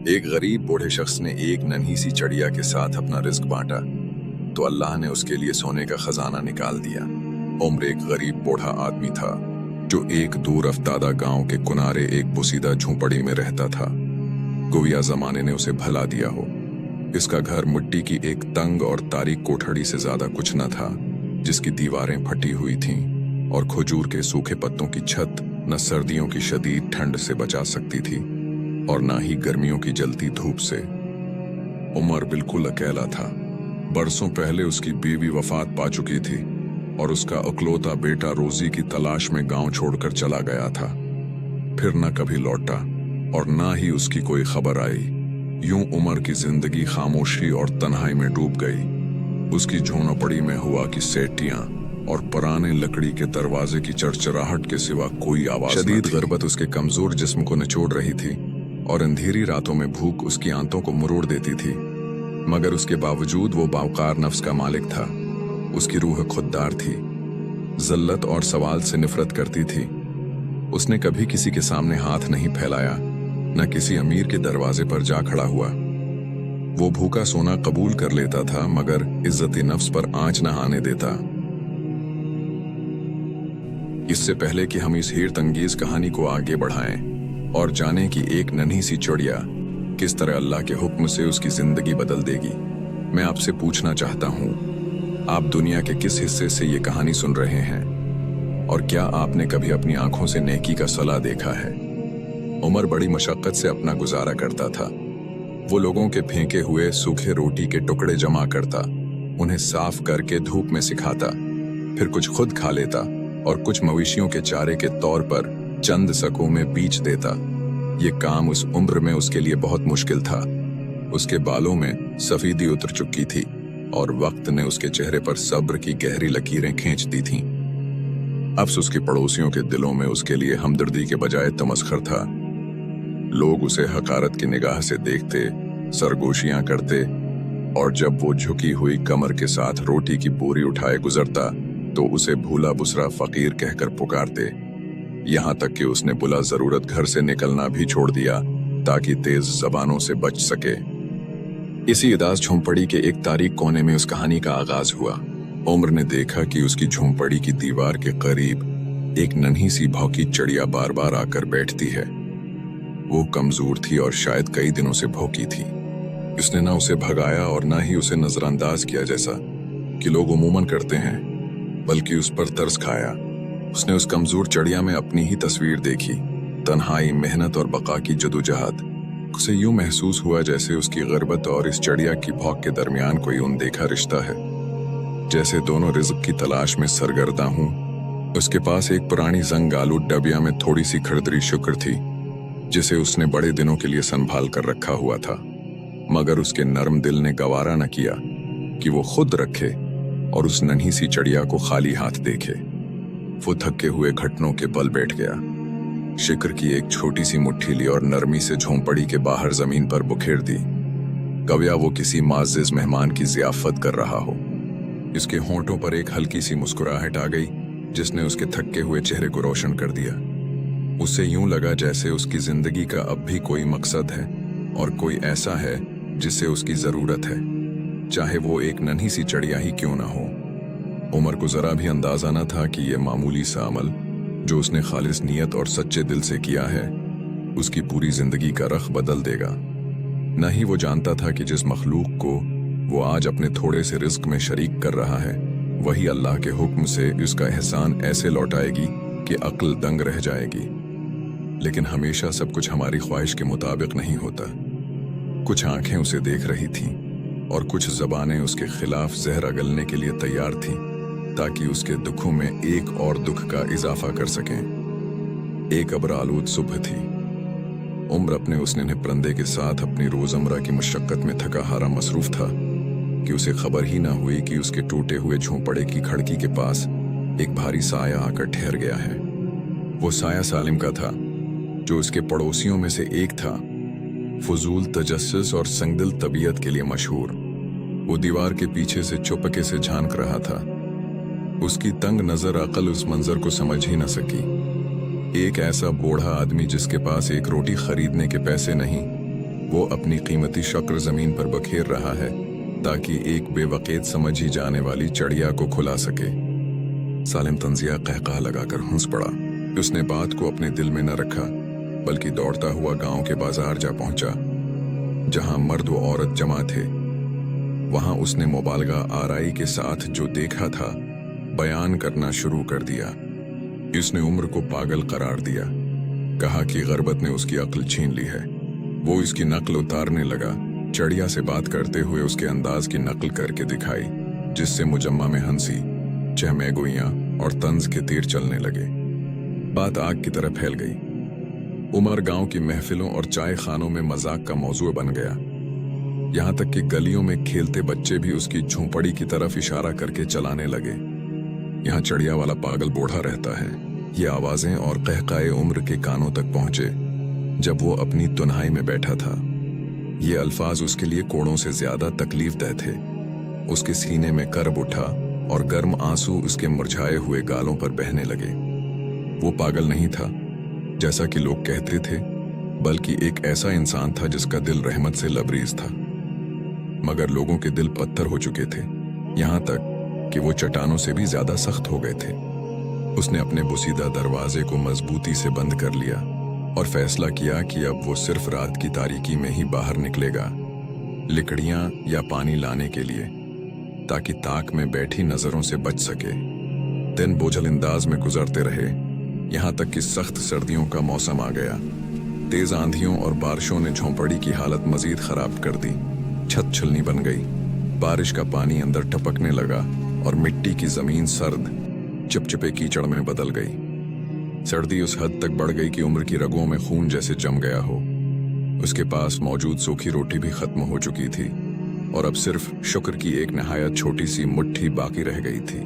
एक गरीब बूढ़े शख्स ने एक नन्ही सी चिड़िया के साथ अपना रिस्क बांटा तो अल्लाह ने उसके लिए सोने का खजाना निकाल दिया। उम्र एक गरीब बूढ़ा आदमी था जो एक दूर अफ्तादा गांव के किनारे एक बुसीदा झोंपड़ी में रहता था। गोया जमाने ने उसे भला दिया हो। इसका घर मिट्टी की एक तंग और तारीक कोठड़ी से ज्यादा कुछ न था, जिसकी दीवारें फटी हुई थीं और खजूर के सूखे पत्तों की छत न सर्दियों की शदीद ठंड से बचा सकती थी और ना ही गर्मियों की जलती धूप से। उमर बिल्कुल अकेला था। बरसों पहले उसकी बीवी वफात पा चुकी थी और उसका अकलौता बेटा रोजी की तलाश में गांव छोड़कर चला गया था। फिर न कभी लौटा और ना ही उसकी कोई खबर आई। यूं उमर की जिंदगी खामोशी और तन्हाई में डूब गई। उसकी झोंपड़ी में हुआ की सेटियां और पुराने लकड़ी के दरवाजे की चरचराहट के सिवा कोई आवाज। शदीद गुर्बत उसके कमजोर जिस्म को निचोड़ रही थी और अंधेरी रातों में भूख उसकी आंतों को मरोड़ देती थी। मगर उसके बावजूद वो बावकार नफ्स का मालिक था। उसकी रूह खुददार थी, जल्लत और सवाल से नफरत करती थी। उसने कभी किसी के सामने हाथ नहीं फैलाया, न किसी अमीर के दरवाजे पर जा खड़ा हुआ। वो भूखा सोना कबूल कर लेता था मगर इज्जत नफ्स पर आंच न आने देता। इससे पहले कि हम इस हीरत अंगेज कहानी को आगे बढ़ाएं और जाने कि एक नन्ही सी चिड़िया किस तरह अल्लाह के हुक्म से उसकी जिंदगी बदल देगी, मैं आपसे पूछना चाहता हूं, आप दुनिया के किस हिस्से से ये कहानी सुन रहे हैं और क्या आपने कभी अपनी आंखों से नेकी का सला देखा है? उमर बड़ी मशक्कत से अपना गुजारा करता था। वो लोगों के फेंके हुए सूखे रोटी के टुकड़े जमा करता, उन्हें साफ करके धूप में सिखाता, फिर कुछ खुद खा लेता और कुछ मवेशियों के चारे के तौर पर चंद सकों में बीच देता। ये काम उस उम्र में उसके लिए बहुत मुश्किल था। उसके बालों में सफेदी उतर चुकी थी और वक्त ने उसके चेहरे पर सब्र की गहरी लकीरें खींच दी थीं। अफ्सोस उसके पड़ोसियों के दिलों में उसके लिए हमदर्दी के बजाय तमस्खर था। लोग उसे हकारत की निगाह से देखते, सरगोशियां करते और जब वो झुकी हुई कमर के साथ रोटी की बोरी उठाए गुजरता तो उसे भूला बुसरा फकीर कहकर पुकारते। यहां तक कि उसने बुला जरूरत घर से निकलना भी छोड़ दिया ताकि तेज जबानों से बच सके। इसी उदास झोंपड़ी के एक तारीक कोने में उस कहानी का आगाज हुआ। उमर ने देखा कि उसकी झोंपड़ी की दीवार के करीब एक नन्ही सी भौंकी चिड़िया बार बार आकर बैठती है। वो कमजोर थी और शायद कई दिनों से भौंकी थी। उसने ना उसे भगाया और ना ही उसे नजरअंदाज किया जैसा कि लोग उमूमन करते हैं, बल्कि उस पर तरस खाया। उसने उस कमजोर चिड़िया में अपनी ही तस्वीर देखी, तन्हाई, मेहनत और बका की जदोजहद। उसे यूं महसूस हुआ जैसे उसकी गुर्बत और इस चिड़िया की भौंक के दरमियान कोई अनदेखा रिश्ता है, जैसे दोनों रिज़्क की तलाश में सरगर्दा हूं। उसके पास एक पुरानी जंग आलूद डबिया में थोड़ी सी खरदरी शुक्र थी, जिसे उसने बड़े दिनों के लिए संभाल कर रखा हुआ था। मगर उसके नर्म दिल ने गवारा न किया कि वो खुद रखे और उस नन्ही सी चिड़िया को खाली हाथ देखे। वो थके हुए घुटनों के बल बैठ गया, शिकर की एक छोटी सी मुट्ठी ली और नरमी से झोंपड़ी के बाहर जमीन पर बुखेर दी। गवया वो किसी माजिज मेहमान की जियाफत कर रहा हो। इसके होंठों पर एक हल्की सी मुस्कुराहट आ गई जिसने उसके थके हुए चेहरे को रोशन कर दिया। उसे यूं लगा जैसे उसकी जिंदगी का अब भी कोई मकसद है और कोई ऐसा है जिसे उसकी जरूरत है, चाहे वो एक नन्ही सी चिड़िया ही क्यों ना हो। उमर को जरा भी अंदाजा न था कि यह मामूली सा अमल जो उसने खालिस नियत और सच्चे दिल से किया है उसकी पूरी जिंदगी का रख बदल देगा। न ही वो जानता था कि जिस मखलूक को वो आज अपने थोड़े से रिस्क में शरीक कर रहा है वही अल्लाह के हुक्म से उसका एहसान ऐसे लौटाएगी कि अक्ल दंग रह जाएगी। लेकिन हमेशा सब कुछ हमारी ख्वाहिश के मुताबिक नहीं होता। कुछ आंखें उसे देख रही थीं और कुछ जबानें उसके खिलाफ जहर अगलने के लिए तैयार थीं ताकि उसके दुखों में एक और दुख का इजाफा कर सकें। एक अब्र आलूद सुबह थी। उम्र अपने उस नन्हे परिंदे के साथ अपनी रोजमर्रा की मशक्कत में थका हारा मसरूफ था कि उसे खबर ही ना हुई कि उसके टूटे हुए झोंपड़े की खिड़की के पास एक भारी साया आकर ठहर गया है। वो साया सालिम का था, जो उसके पड़ोसियों में से एक था, फजूल तजस्सुस और संगदिल तबीयत के लिए मशहूर। वो दीवार के पीछे से चुपके से झांक रहा था। उसकी तंग नजर अकल उस मंजर को समझ ही न सकी। एक ऐसा बूढ़ा आदमी जिसके पास एक रोटी खरीदने के पैसे नहीं, वो अपनी कीमती शक्र जमीन पर बखेर रहा है ताकि एक बेवकूफ समझ ही जाने वाली चिड़िया को खुला सके। सालिम तंजिया कहका लगाकर हंस पड़ा। उसने बात को अपने दिल में न रखा, बल्कि दौड़ता हुआ गांव के बाजार जा पहुंचा, जहां मर्द व औरत जमा थे। वहां उसने मुबालगा आराई के साथ जो देखा था बयान करना शुरू कर दिया। उसने उम्र को पागल करार दिया, कहा कि गरबत ने उसकी अक्ल छीन ली है। वो इसकी नकल उतारने लगा, चिड़िया से बात करते हुए उसके अंदाज की नकल करके दिखाई, जिससे मुजम्मा में हंसी, चहमेगोइयां और तंज के तीर चलने लगे। बात आग की तरह फैल गई। उमर गांव की महफिलों और चाय खानों में मजाक का मौजू बन गया। यहां तक कि गलियों में खेलते बच्चे भी उसकी झोंपड़ी की तरफ इशारा करके चलाने लगे। यहाँ चिड़िया वाला पागल बूढ़ा रहता है। ये आवाजें और कहकाए उम्र के कानों तक पहुंचे जब वो अपनी तुनहाई में बैठा था। ये अल्फाज उसके लिए कोड़ों से ज्यादा तकलीफदेह थे। उसके सीने में करब उठा और गर्म आंसू उसके मुरझाए हुए गालों पर बहने लगे। वो पागल नहीं था जैसा कि लोग कहते थे, बल्कि एक ऐसा इंसान था जिसका दिल रहमत से लबरीज था। मगर लोगों के दिल पत्थर हो चुके थे, यहां तक कि वो चट्टानों से भी ज्यादा सख्त हो गए थे। उसने अपने बुसीदा दरवाजे को मजबूती से बंद कर लिया और फैसला किया कि अब वो सिर्फ रात की तारीकी में ही बाहर निकलेगा, लकड़ियां या पानी लाने के लिए, ताकि ताक में बैठी नजरों से बच सके। दिन बोझल अंदाज में गुजरते रहे, यहां तक कि सख्त सर्दियों का मौसम आ गया। तेज आंधियों और बारिशों ने झोंपड़ी की हालत मजीद खराब कर दी। छत छलनी बन गई, बारिश का पानी अंदर टपकने लगा और मिट्टी की जमीन सर्द चिपचिपे कीचड़ में बदल गई। सर्दी उस हद तक बढ़ गई कि उम्र की रगों में खून जैसे जम गया हो। उसके पास मौजूद सूखी रोटी भी खत्म हो चुकी थी और अब सिर्फ शुक्र की एक नहायत छोटी सी मुट्ठी बाकी रह गई थी।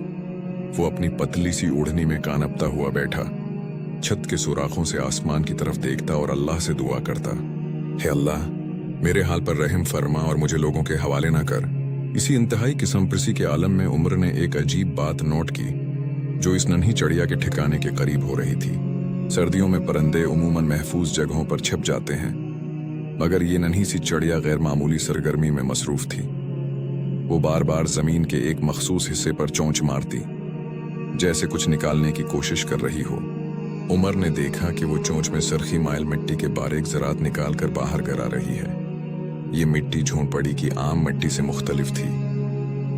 वो अपनी पतली सी ओढ़नी में कानपता हुआ बैठा, छत के सुराखों से आसमान की तरफ देखता और अल्लाह से दुआ करता, हे अल्लाह, मेरे हाल पर रहम फरमा और मुझे लोगों के हवाले ना कर। इसी इंतहाई किस्मपरसी के आलम में उम्र ने एक अजीब बात नोट की, जो इस नन्ही चिड़िया के ठिकाने के करीब हो रही थी। सर्दियों में परिंदे उमूमन महफूज जगहों पर छिप जाते हैं, मगर ये नन्ही सी चिड़िया गैर मामूली सरगर्मी में मसरूफ थी। वो बार बार जमीन के एक मखसूस हिस्से पर चोंच मारती, जैसे कुछ निकालने की कोशिश कर रही हो। उमर ने देखा कि वो चोंच में सरखी माइल मिट्टी के बारीक ज़रात निकालकर बाहर गिरा रही है। ये मिट्टी झोंपड़ी की आम मिट्टी से मुख्तलिफ थी।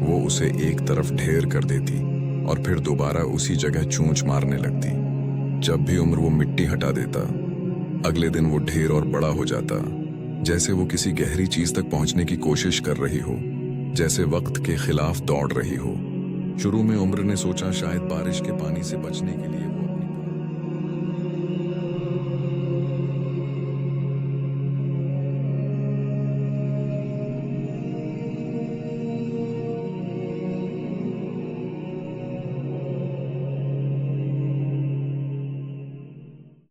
वो उसे एक तरफ ढेर कर देती और फिर दोबारा उसी जगह चोंच मारने लगती। जब भी उम्र वो मिट्टी हटा देता, अगले दिन वो ढेर और बड़ा हो जाता, जैसे वो किसी गहरी चीज तक पहुंचने की कोशिश कर रही हो, जैसे वक्त के खिलाफ दौड़ रही हो। शुरू में उम्र ने सोचा शायद बारिश के पानी से बचने के लिए वो